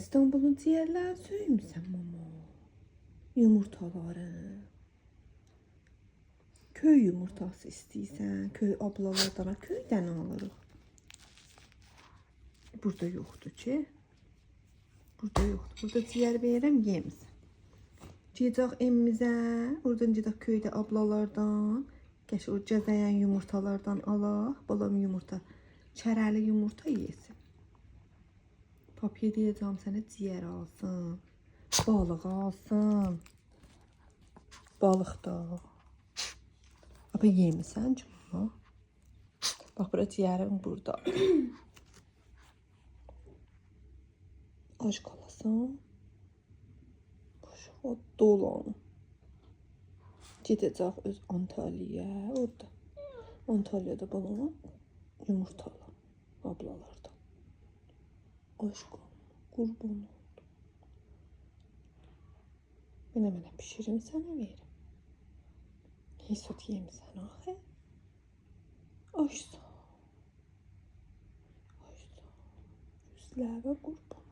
İstanbul'un ciğerlerini söymüsən mama? Yumurtaları. Köy yumurtası istəyirsən, köy ablalardan, köydən alırıq. Burada yoxdur ki. Burada yoxdur. Burada ciğer verirəm, yemisən. Cicaq emimizə, oradan cicaq köydə ablalardan, gəş o cəzəyən yumurtalardan alaq. Balam yumurta, çərəli yumurta yesin. Papiye deyəcəm sənə ciğer alsın. Balıq alsın. Balıq da. Ama yemisən cuma. Bax, bura ciğerim burada. Aç qalasın. O dolan. Gedəcək öz Antalya'ya. Orada. Antalya'da bana yumurtalı ablalardan. Aşkım, qurban oldu. Mənə pişirim, sənə veririm. Hiç yemisən axı. Aşsa. Aşsa. Yüzlərə qurban.